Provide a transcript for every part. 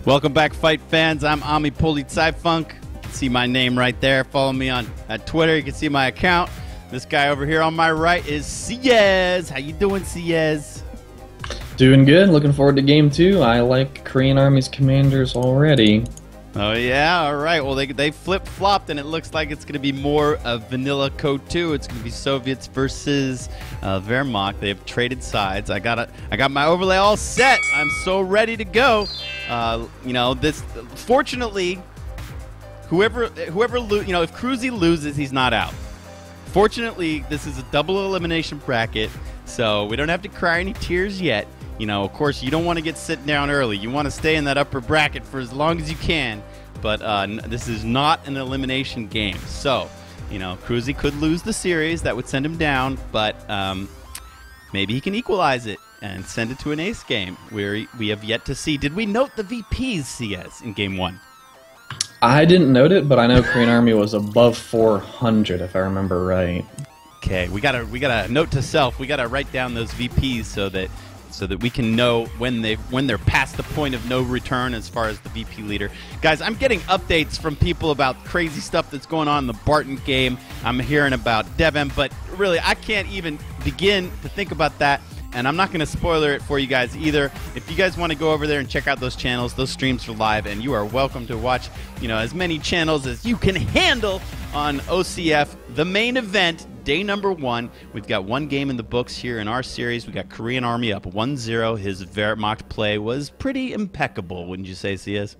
Welcome back, fight fans. I'm AmiPolizeiFunk. You can see my name right there. Follow me on Twitter. You can see my account. This guy over here on my right is Ciez. How you doing, Ciez? Doing good. Looking forward to game 2. I like Korean Army's commanders already. Oh, yeah? All right. Well, they flip-flopped, and it looks like it's going to be more of vanilla Code 2. It's going to be Soviets versus Wehrmacht. They have traded sides. I got my overlay all set. I'm so ready to go. Fortunately, whoever if Cruzz loses, he's not out. Fortunately, this is a double elimination bracket, so we don't have to cry any tears yet. Of course, you don't want to get sit down early. You want to stay in that upper bracket for as long as you can. But this is not an elimination game. So, Cruzz could lose the series. That would send him down. But maybe he can equalize it and send it to an ace game. We have yet to see. Did we note the VPs, Ciez, in game 1? I didn't note it, but I know Korean Army was above 400, if I remember right. Okay, we got a note to self. We got to write down those VPs so that we can know when they're past the point of no return as far as the VP leader. Guys, I'm getting updates from people about crazy stuff that's going on in the Barton game. I'm hearing about Devon, but really I can't even begin to think about that, and I'm not going to spoiler it for you guys either. If you guys want to go over there and check out those channels, those streams are live, and you are welcome to watch as many channels as you can handle on OCF, the main event. Day number 1, we've got one game in the books here in our series. We got Korean Army up 1-0. His Wehrmacht play was pretty impeccable, wouldn't you say, Ciez?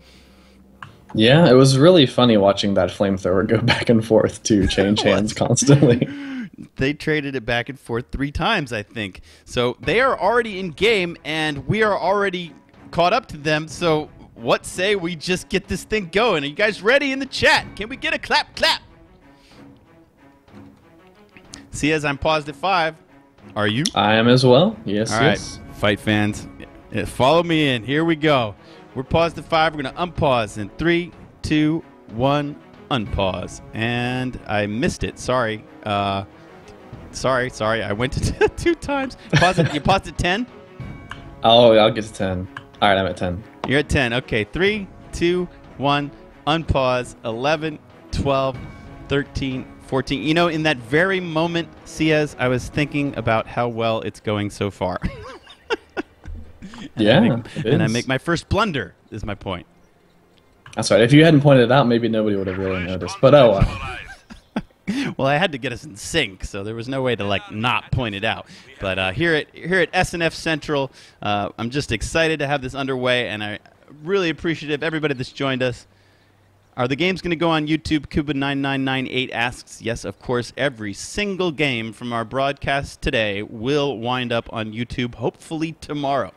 Yeah, it was really funny watching that flamethrower go back and forth to change hands constantly. They traded it back and forth 3 times, I think. So they are already in game, and we are already caught up to them. So what say we just get this thing going? Are you guys ready in the chat? Can we get a clap, clap? Ciez, I'm paused at 5. Are you? I am as well. Yes, All right, yes. fight fans, follow me in. Here we go. We're paused at 5. We're going to unpause in 3, 2, 1, unpause. And I missed it. Sorry. Sorry. I went to 2 times. You paused at 10? Oh, I'll get to 10. All right, I'm at 10. You're at 10. Okay, 3, 2, 1, unpause. 11, 12, 13, 14. In that very moment, Ciez, I was thinking about how well it's going so far. And I make my first blunder, is my point. That's right. If you hadn't pointed it out, maybe nobody would have really noticed. But oh well. Well, I had to get us in sync, so there was no way to not point it out. But here at SNF Central, I'm just excited to have this underway, and I'm really appreciative everybody that's joined us. Are the games going to go on YouTube? Cuba9998 asks. Yes, of course. Every single game from our broadcast today will wind up on YouTube, hopefully tomorrow.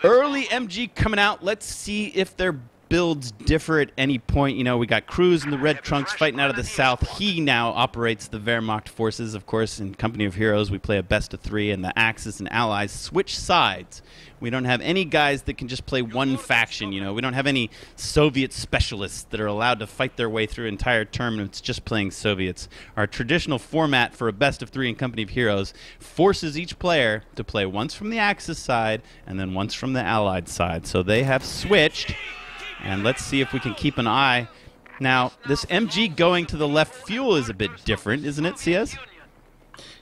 Early MG coming out. Let's see if their builds differ at any point. We got Cruzz in the red trunks fighting out of the south. He now operates the Wehrmacht forces. Of course, in Company of Heroes, we play a best of 3, and the Axis and Allies switch sides. We don't have any guys that can just play one faction. We don't have any Soviet specialists that are allowed to fight their way through entire tournaments just playing Soviets. Our traditional format for a best of 3 in Company of Heroes forces each player to play once from the Axis side and then once from the Allied side. So they have switched. And let's see if we can keep an eye. Now, this MG going to the left fuel is a bit different, isn't it, Ciez?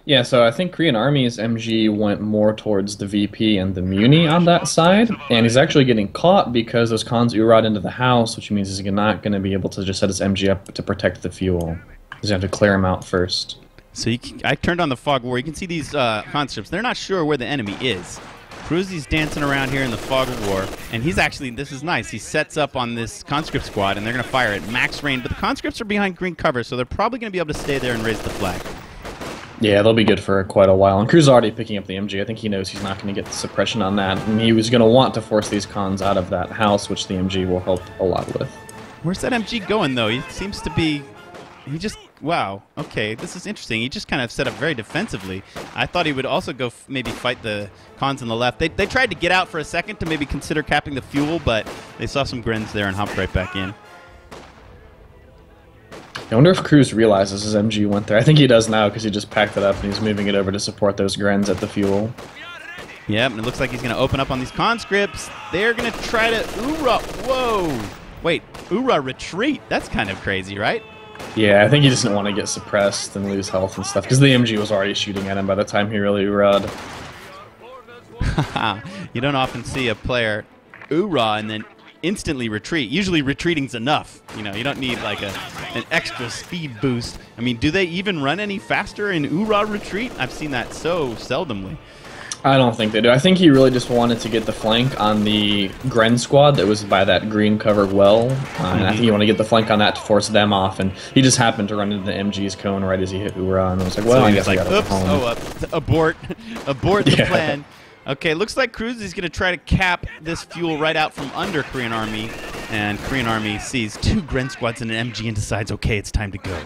Yeah, so I think Korean Army's MG went more towards the VP and the Muni on that side, and he's actually getting caught because those cons urod into the house, which means he's not going to be able to just set his MG up to protect the fuel. He's going to have to clear him out first. So I turned on the fog war. You can see these conscripts. They're not sure where the enemy is. Cruzz dancing around here in the fog of war, and he's actually, this is nice, he sets up on this conscript squad, and they're going to fire at max range, but the conscripts are behind green cover, so they're probably going to be able to stay there and raise the flag. Yeah, they'll be good for quite a while, and Cruzz already picking up the MG. I think he knows he's not going to get the suppression on that, and he was going to want to force these cons out of that house, which the MG will help a lot with. Where's that MG going, though? He seems to be, wow, okay, this is interesting. He just kind of set up very defensively. I thought he would also go maybe fight the cons on the left. They tried to get out for a second to maybe consider capping the fuel, but they saw some grins there and hopped right back in. I wonder if Cruzz realizes his MG went there. I think he does now because he just packed it up and he's moving it over to support those grens at the fuel. Yep, and it looks like he's going to open up on these conscripts. They're going to try to Oorah. Whoa. Wait, Oorah retreat. That's kind of crazy, right? Yeah, I think he just didn't want to get suppressed and lose health and stuff, because the MG was already shooting at him by the time he really Oorah'd. You don't often see a player Oorah and then instantly retreat. Usually retreating's enough. You know, you don't need like an extra speed boost. I mean, do they even run any faster in Oorah retreat? I've seen that so seldomly. I don't think they do. I think he really just wanted to get the flank on the Gren squad that was by that green covered well. And I think he wanted to get the flank on that to force them off. And he just happened to run into the MG's cone right as he hit Oorah. And I was like, well, so I guess I like, gotta oops, go home. abort the plan. Okay, looks like Cruzz is going to try to cap this fuel right out from under KoreanArmy. And KoreanArmy sees 2 Gren squads and an MG and decides, okay, it's time to go.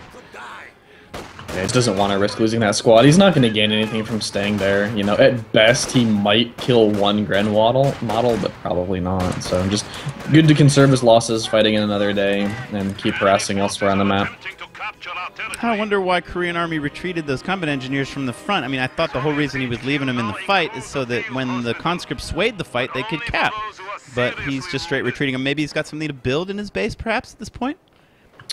Yeah, he doesn't want to risk losing that squad. He's not going to gain anything from staying there. You know, at best, he might kill 1 Gren model, but probably not. So just good to conserve his losses, fighting in another day, and keep harassing elsewhere on the map. I wonder why KoreanArmy retreated those combat engineers from the front. I mean, I thought the whole reason he was leaving them in the fight is so that when the conscripts swayed the fight, they could cap. But he's just straight retreating them. Maybe he's got something to build in his base, perhaps, at this point?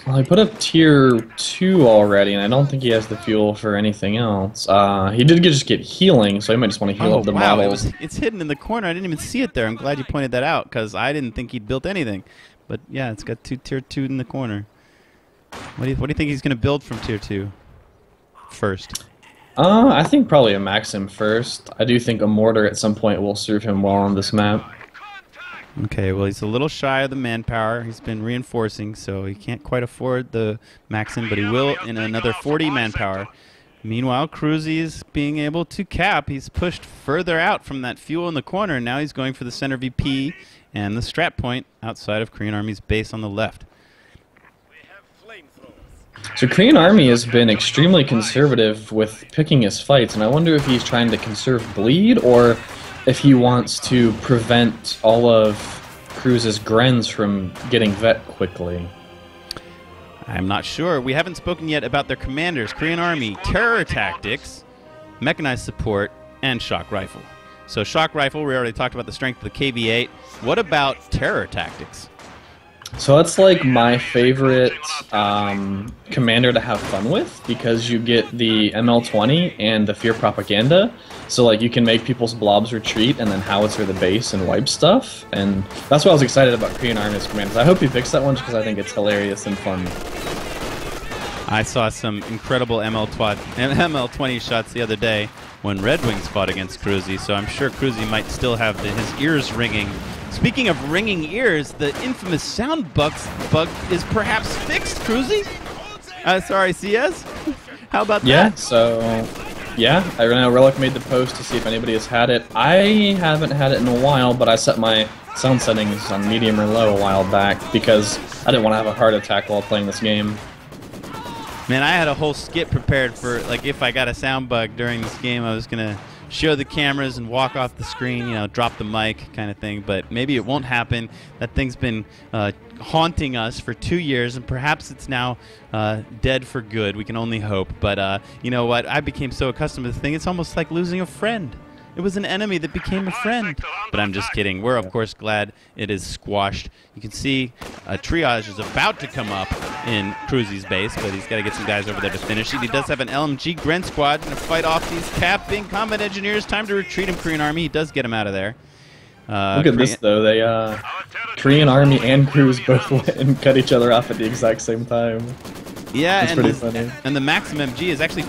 Well, he put up tier 2 already, and I don't think he has the fuel for anything else. He did just get healing, so he might just want to heal up the models. It's hidden in the corner. I didn't even see it there. I'm glad you pointed that out, because I didn't think he'd built anything. But yeah, it's got tier 2 in the corner. What do you think he's going to build from tier 2 first? I think probably a Maxim first. I do think a mortar at some point will serve him well on this map. Okay, well, he's a little shy of the manpower. He's been reinforcing, so he can't quite afford the Maxim, but he will in another 40 manpower. Meanwhile, Cruzz is being able to cap. He's pushed further out from that fuel in the corner, and now he's going for the center VP and the strat point outside of KoreanArmy's base on the left. So KoreanArmy has been extremely conservative with picking his fights, and I wonder if he's trying to conserve bleed or if he wants to prevent all of Cruzz's Grens from getting vet quickly. I'm not sure. We haven't spoken yet about their commanders. KoreanArmy, terror tactics, mechanized support, and shock rifle. So shock rifle, we already talked about the strength of the KV-8. What about terror tactics? So that's like my favorite commander to have fun with, because you get the ML-20 and the fear propaganda. So like you can make people's blobs retreat and then howitzer the base and wipe stuff. And that's why I was excited about KoreanArmy's commanders. I hope he picks that one just because I think it's hilarious and fun. I saw some incredible ML-20 shots the other day when Red Wings fought against Cruzz, so I'm sure Cruzz might still have his ears ringing. Speaking of ringing ears, the infamous sound bug is perhaps fixed, Cruzz? Sorry, Ciez? How about that? Yeah, so, yeah, I know Relic made the post to see if anybody has had it. I haven't had it in a while, but I set my sound settings on medium or low a while back because I didn't want to have a heart attack while playing this game. Man, I had a whole skit prepared for, like, if I got a sound bug during this game, I was going to show the cameras and walk off the screen, you know, drop the mic kind of thing, but maybe it won't happen. That thing's been haunting us for 2 years, and perhaps it's now dead for good. We can only hope, but you know what? I became so accustomed to this thing, it's almost like losing a friend. It was an enemy that became a friend. But I'm just kidding. We're, of course, glad it is squashed. You can see a triage is about to come up in Cruzz's base, but he's got to get some guys over there to finish it. He does have an LMG Gren squad to fight off these capping combat engineers. Time to retreat him, KoreanArmy. He does get him out of there. Look at this, though. They KoreanArmy and Cruzz both went and cut each other off at the exact same time. Yeah, it's pretty funny. And the Maxim MG is actually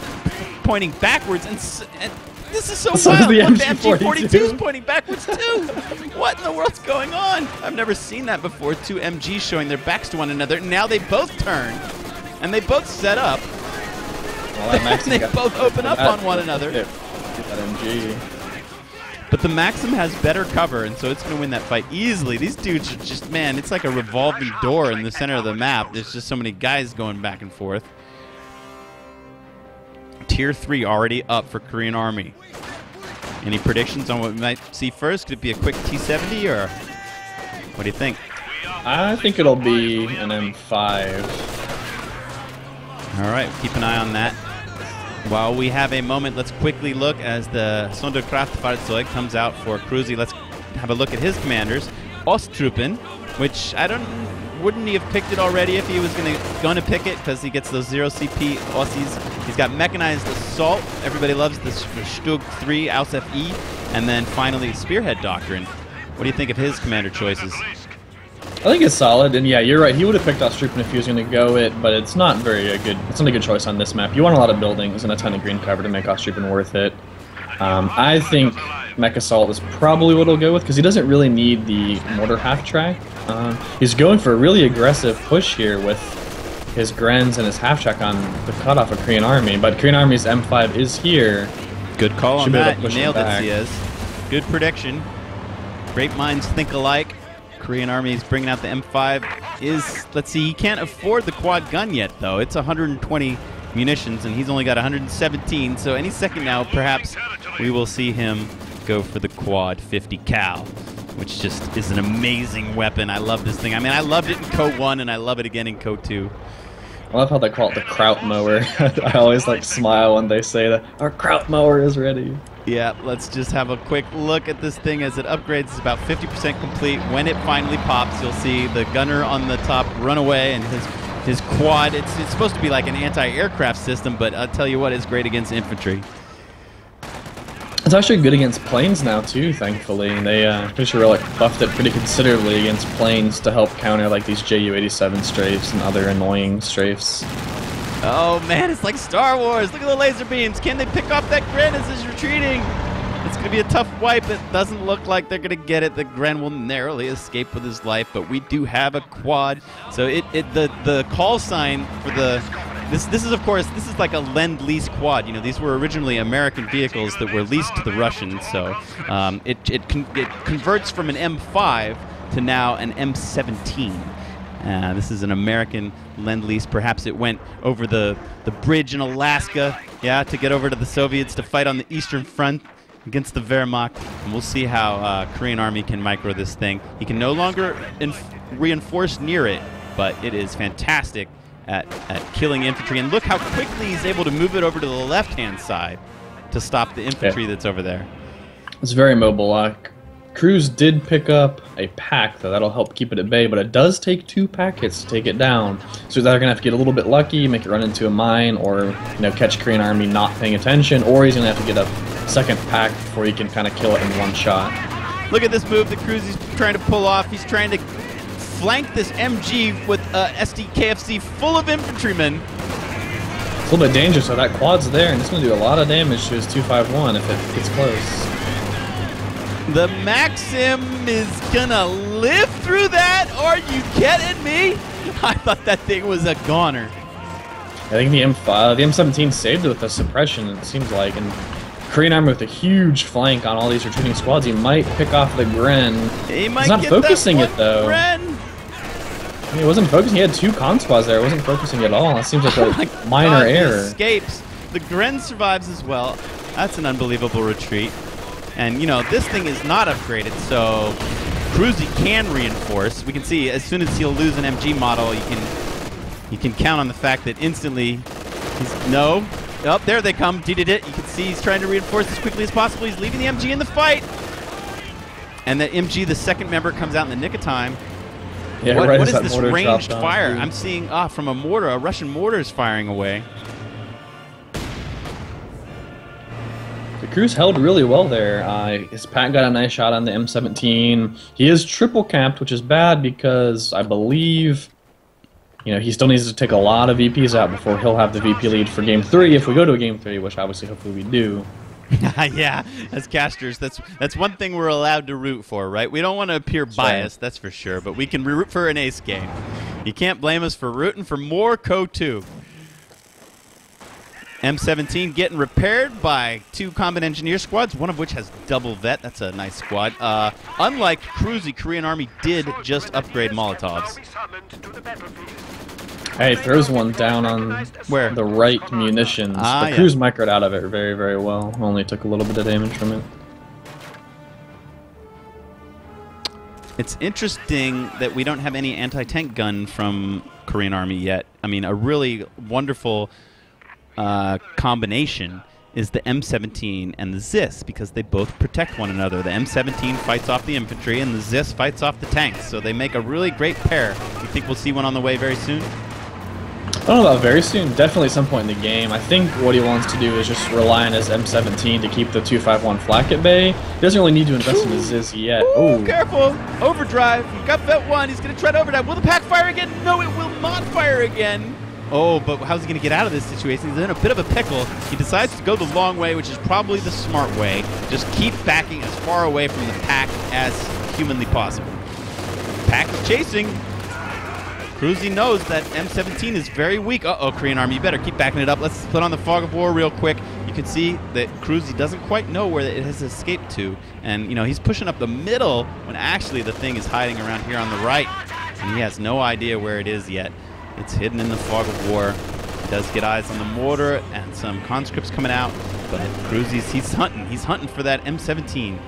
pointing backwards, and this is so is wild. the What, the MG42 MG42 is pointing backwards too. What in the world's going on? I've never seen that before. 2 MGs showing their backs to one another. Now they both turn, and they both set up. Well, and they both open up on one another. Get that MG. But the Maxim has better cover, and so it's going to win that fight easily. These dudes are just, man, it's like a revolving door in the center of the map. There's just so many guys going back and forth. Tier 3 already up for KoreanArmy. Any predictions on what we might see first? Could it be a quick T70, or what do you think? I think it'll be an M5. All right, keep an eye on that. While we have a moment, let's quickly look as the Sonderkraftfahrzeug comes out for Cruzz. Let's have a look at his commanders. Osttruppen, which wouldn't he have picked it already if he was gonna pick it, because he gets those 0 CP Aussies. He's got mechanized assault. Everybody loves this Stug 3 Aus FE, and then finally Spearhead Doctrine. What do you think of his commander choices? I think it's solid, and yeah, you're right. He would have picked Osttruppen if he was going to go it, but it's not very good. It's not a good choice on this map. You want a lot of buildings and a ton of green cover to make Osttruppen worth it. I think Mech Assault is probably what he'll go with, because he doesn't really need the mortar half track. He's going for a really aggressive push here with his Grens and his half track on the cutoff of Korean Army, but Korean Army's M5 is here. Good call on that. You nailed it, Ciez. Good prediction. Great minds think alike. Korean Army is bringing out the M5. Let's see, he can't afford the quad gun yet, though. It's 120 munitions, and he's only got 117. So any second now, perhaps we will see him go for the quad 50 cal, which just is an amazing weapon. I love this thing. I mean, I loved it in KO 1, and I love it again in KO 2. I love how they call it the kraut mower. I always like smile when they say that our kraut mower is ready. Yeah, let's just have a quick look at this thing as it upgrades. It's about 50% complete. When it finally pops, you'll see the gunner on the top run away, and his quad, it's supposed to be like an anti-aircraft system, but I'll tell you what, it's great against infantry. It's actually good against planes now too, thankfully. They pretty sure like buffed it pretty considerably against planes to help counter like these Ju-87 strafes and other annoying strafes. Oh man, it's like Star Wars. Look at the laser beams. Can they pick off that Gren as it's retreating? It's going to be a tough wipe. It doesn't look like they're going to get it. The Gren will narrowly escape with his life, but we do have a quad. So the call sign for this is of course, this is like a Lend-Lease quad. You know, these were originally American vehicles that were leased to the Russians. So it converts from an M5 to now an M17. This is an American Lend-Lease. Perhaps it went over the bridge in Alaska, yeah, to get over to the Soviets to fight on the Eastern Front against the Wehrmacht. And we'll see how Korean Army can micro this thing. He can no longer reinforce near it, but it is fantastic at killing infantry. And look how quickly he's able to move it over to the left-hand side to stop the infantry that's over there. It's very mobile. Cruzz did pick up a pack, though. That'll help keep it at bay, but it does take 2 packets to take it down. So they're going to have to get a little bit lucky, make it run into a mine, or catch Korean Army not paying attention, or he's going to have to get a second pack before he can kind of kill it in one shot. Look at this move that Cruzz is trying to pull off. He's trying to flank this MG with SDKFC full of infantrymen. It's a little bit dangerous, so that quad's there, and it's going to do a lot of damage to his 251 if it gets close. The Maxim is gonna live through that? Are you kidding me? I thought that thing was a goner. I think the M17 saved it with the suppression, it seems like, and Korean Army with a huge flank on all these retreating squads. He might pick off the Gren. He might He's not focusing it though. Gren. He wasn't focusing. He had 2 con squads there. He wasn't focusing at all. It seems like a minor error. He escapes. The Gren survives as well. That's an unbelievable retreat. And, this thing is not upgraded, so Cruzz can reinforce. We can see as soon as he'll lose an MG model, you can count on the fact that instantly there they come. You can see he's trying to reinforce as quickly as possible. He's leaving the MG in the fight. And the MG, the second member, comes out in the nick of time. Yeah, what is that this ranged fire? I'm seeing from a mortar, a Russian mortar is firing away. Cruzz held really well there. His pack got a nice shot on the M17. He is triple capped, which is bad because I believe, he still needs to take a lot of VPs out before he'll have the VP lead for Game 3 if we go to a Game 3, which obviously hopefully we do. Yeah, as casters, that's one thing we're allowed to root for, right? We don't want to appear biased, that's for sure, but we can root for an ace game. You can't blame us for rooting for more KO 2. M17 getting repaired by 2 combat engineer squads, one of which has double vet. That's a nice squad. Unlike Cruzz, Korean Army did just upgrade Molotovs. Hey, throws one down on the right munitions. But Cruzz microed out of it very, very well. Only took a little bit of damage from it. It's interesting that we don't have any anti-tank gun from Korean Army yet. I mean, a really wonderful combination is the M17 and the Ciez, because they both protect one another. The M17 fights off the infantry, and the Ciez fights off the tanks. So they make a really great pair. You think we'll see one on the way very soon? I don't know about very soon. Definitely at some point in the game. I think what he wants to do is just rely on his M17 to keep the 251 flak at bay. He doesn't really need to invest in his Ciez yet. Ooh, careful! Overdrive. We've got vet 1. He's going to try to overdrive. Will the pack fire again? No, it will not fire again. Oh, but how's he going to get out of this situation? He's in a bit of a pickle. He decides to go the long way, which is probably the smart way. Just keep backing as far away from the pack as humanly possible. Pack is chasing. Cruzz knows that M17 is very weak. Uh-oh, Korean Army, you better keep backing it up. Let's put on the fog of war real quick. You can see that Cruzz doesn't quite know where it has escaped to. And, you know, he's pushing up the middle when actually the thing is hiding around here on the right. And he has no idea where it is yet. It's hidden in the fog of war. He does get eyes on the mortar and some conscripts coming out, but Cruzz, he's hunting. He's hunting for that M17.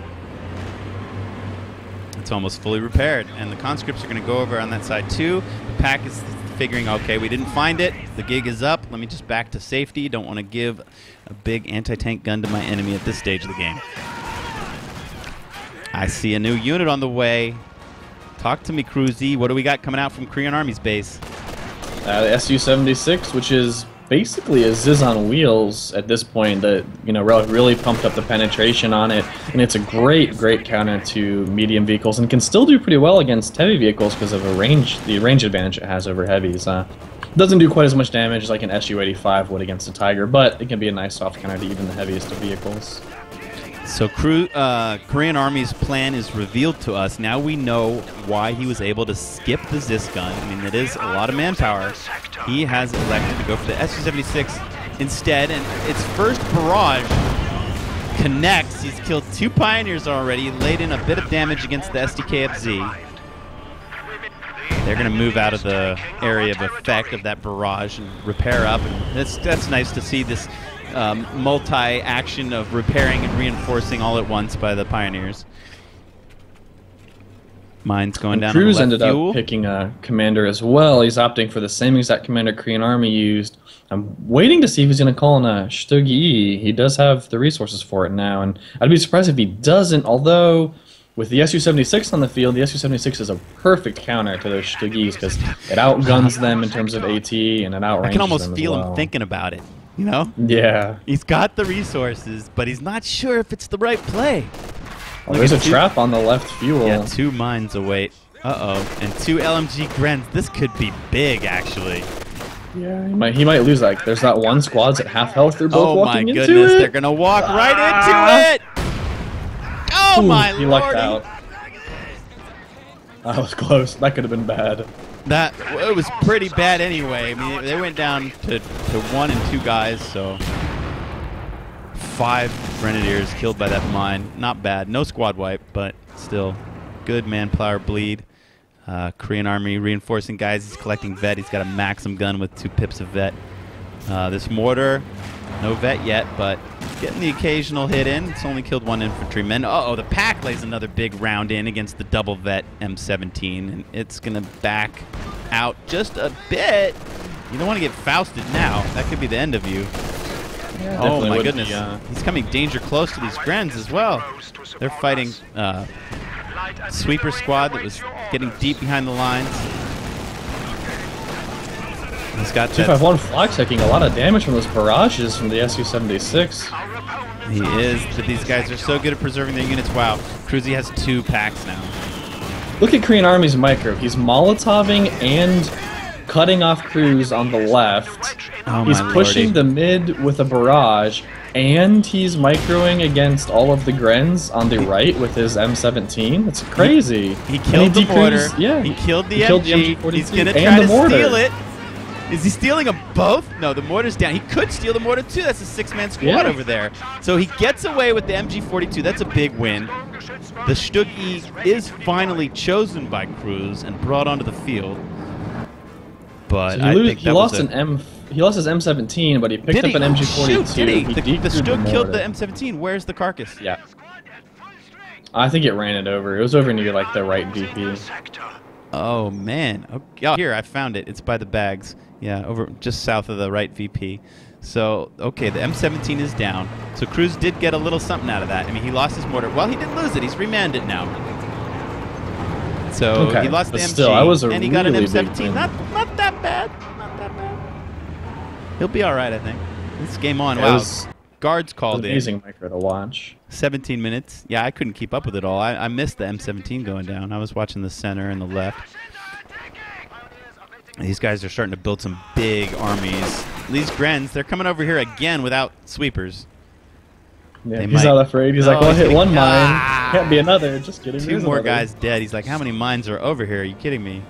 It's almost fully repaired, and the conscripts are going to go over on that side too. The pack is figuring, okay, we didn't find it. The gig is up. Let me just back to safety. Don't want to give a big anti-tank gun to my enemy at this stage of the game. I see a new unit on the way. Talk to me, Cruzz. What do we got coming out from Korean Army's base? The Su-76, which is basically a Ciez on wheels at this point, that, you know, really pumped up the penetration on it, and it's a great counter to medium vehicles, and can still do pretty well against heavy vehicles because of the range advantage it has over heavies. Doesn't do quite as much damage as like an Su-85 would against a Tiger, but it can be a nice soft counter to even the heaviest of vehicles. So Korean Army's plan is revealed to us. Now we know why he was able to skip the Ciez gun. I mean, it is a lot of manpower. He has elected to go for the Su-76 instead, and its first barrage connects. He's killed 2 Pioneers already, laid in a bit of damage against the SDKFZ. They're going to move out of the area of effect of that barrage and repair up. And that's nice to see this multi-action of repairing and reinforcing all at once by the Pioneers. Mine's going down. Cruzz ended up picking a commander as well. He's opting for the same exact commander Korean Army used. I'm waiting to see if he's going to call in a Stug-E. He does have the resources for it now, and I'd be surprised if he doesn't, although with the Su-76 on the field, the Su-76 is a perfect counter to those Stug-Es because it outguns them in terms of AT, and it outranges them. I can almost as feel well. him thinking about it. You know? Yeah. He's got the resources, but he's not sure if it's the right play. Oh, there's a trap on the left fuel. Yeah, 2 mines await. Uh-oh. And 2 LMG Grens. This could be big, actually. Yeah, he might lose. Like, there's that one squad's at half health. They're both walking into it. Oh, my goodness. They're going to walk right into it. Oh, my lordy. He lucked out. That was close. That could have been bad. It was pretty bad anyway. I mean, they went down to 1 and 2 guys, so 5 Grenadiers killed by that mine. Not bad. No squad wipe, but still good manpower bleed. Korean Army reinforcing guys. He's collecting vet. He's got a Maxim gun with 2 pips of vet. This mortar, no vet yet, but getting the occasional hit in. It's only killed 1 infantryman. Uh-oh, the pack lays another big round in against the double vet M17, and it's going to back out just a bit. You don't want to get Fausted now. That could be the end of you. Yeah, oh, my goodness. He's coming danger close to these Grens as well. They're fighting sweeper squad that was getting deep behind the lines. He's got 251 flak taking a lot of damage from those barrages from the Su-76. He is, but these guys are so good at preserving their units. Wow, Cruzz has 2 packs now. Look at Korean Army's micro. He's Molotoving and cutting off Cruzz on the left. Oh, he's pushing the mid with a barrage, and he's microing against all of the Grens on the right with his M17. That's crazy. He killed the mortar. Yeah, he killed the MG. He's going to try to steal it. Is he stealing them both? No, the mortar's down. He could steal the mortar too. That's a 6-man squad over there. So he gets away with the MG42. That's a big win. The Stug-E is finally chosen by Cruzz and brought onto the field. But so he lost his M17, but he picked up an MG42. Shoot, did he? The Stug killed the M17. Where's the carcass? Yeah. I think it ran it over. It was over near like the right VP. Oh man. Okay. Oh, here, I found it. It's by the bags. Yeah, over just south of the right VP. So, okay, the M17 is down. So Cruzz did get a little something out of that. I mean, he lost his mortar. Well, he didn't lose it. He's remanned it now. So he lost the MG, still, I was a and he got an really M17. Not that bad. Not that bad. He'll be all right, I think. This game on. Wow. Guards called in. Amazing micro to watch. 17 minutes. Yeah, I couldn't keep up with it all. I missed the M17 going down. I was watching the center and the left. These guys are starting to build some big armies. These Grens, they're coming over here again without sweepers. Yeah, he's not afraid. He's like, well, I hit one mine. Can't be another. Just kidding. Two more guys dead. He's like, how many mines are over here? Are you kidding me?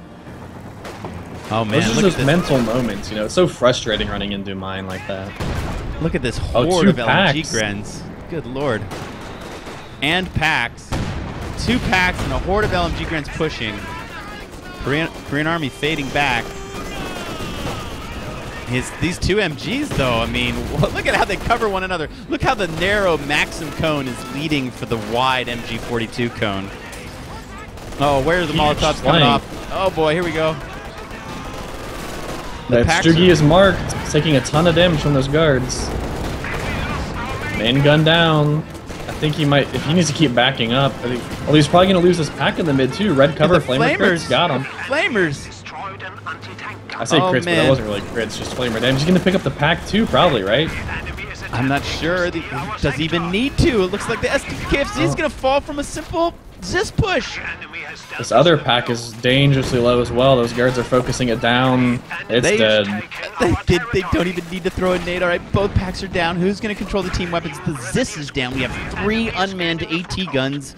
Oh, man. Those are just mental moments, you know. It's so frustrating running into a mine like that. Look at this horde of LMG Grens. Good lord. And packs. 2 packs and a horde of LMG Grens pushing. Korean Army fading back. These 2 MGs, though, I mean, look at how they cover one another. Look how the narrow Maxim cone is leading for the wide MG42 cone. Oh, where are the Molotovs coming off? Oh, boy, here we go. That Stugi is marked. It's taking a ton of damage from those guards. Main gun down. I think he might, if he needs to keep backing up. Well, he's probably going to lose his pack in the mid, too. Red cover, flamer crits, got him. Flamers. I say crits, but that wasn't really crits, just flamer damage. He's going to pick up the pack, too, probably, right? I'm not sure. Does he even need to? It looks like the SDKFC is going to fall from a simple Ziz push. This other pack is dangerously low as well. Those guards are focusing it down. It's dead. They don't even need to throw a nade. All right, both packs are down. Who's going to control the team weapons? The Ziz is down. We have 3 unmanned AT guns.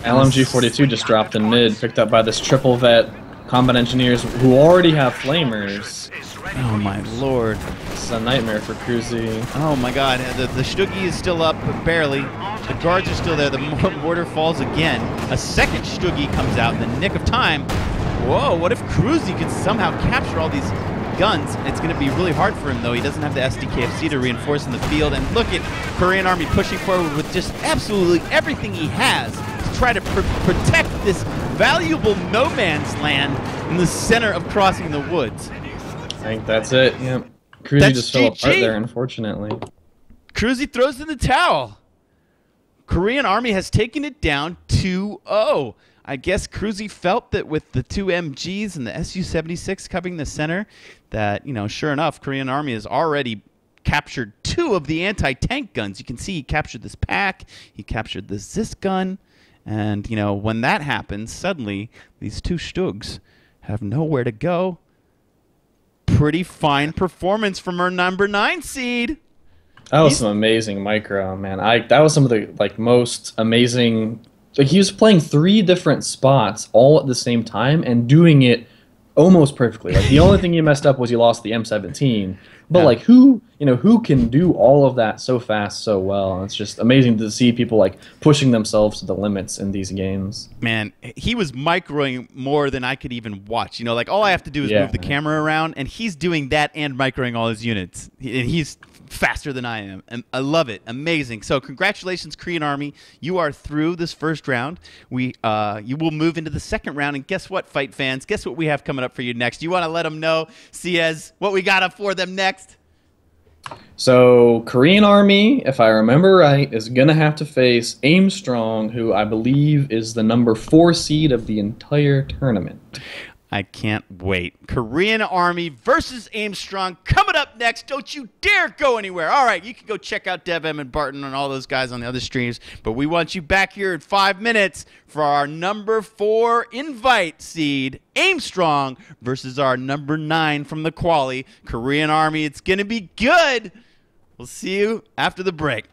LMG42 just dropped in mid, picked up by this triple vet combat engineers who already have flamers. Oh my lord. It's a nightmare for Cruzzy. Oh my god, the Stugi is still up, but barely. The guards are still there. The mortar falls again. A second Stugi comes out in the nick of time. Whoa, what if Cruzzy could somehow capture all these guns? It's going to be really hard for him, though. He doesn't have the SDKFC to reinforce in the field. And look at Korean Army pushing forward with just absolutely everything he has to try to protect this valuable no man's land in the center of crossing the woods. I think that's it. Yep. Cruzzy just fell apart there, unfortunately. Cruzzy throws in the towel. Korean Army has taken it down 2-0. I guess Cruzzy felt that with the 2 MGs and the Su-76 covering the center, that, you know, sure enough, Korean Army has already captured 2 of the anti-tank guns. You can see he captured this pack, he captured the Ziz gun, and, you know, when that happens, suddenly these 2 Stugs have nowhere to go. Pretty fine performance from our number 9 seed. That was some amazing micro, man. That was some of the most amazing. Like, he was playing 3 different spots all at the same time and doing it almost perfectly. Like, the only thing he messed up was he lost the M17. But like, who can do all of that so fast, so well? It's just amazing to see people like pushing themselves to the limits in these games. Man, he was microing more than I could even watch. You know, like, all I have to do is move the camera around, and he's doing that and microing all his units. He's faster than I am, and I love it. Amazing. So congratulations, Korean Army. You are through this first round. You will move into the second round, and guess what, fight fans? Guess what we have coming up for you next? You want to let them know, Ciez, what we got up for them next? So Korean Army, if I remember right, is going to have to face Aimstrong, who I believe is the number 4 seed of the entire tournament. I can't wait. Korean Army versus Aimstrong coming up next. Don't you dare go anywhere. All right, you can go check out DevM and Barton and all those guys on the other streams, but we want you back here in 5 minutes for our number 4 invite seed, Aimstrong, versus our number 9 from the quali, Korean Army. It's going to be good. We'll see you after the break.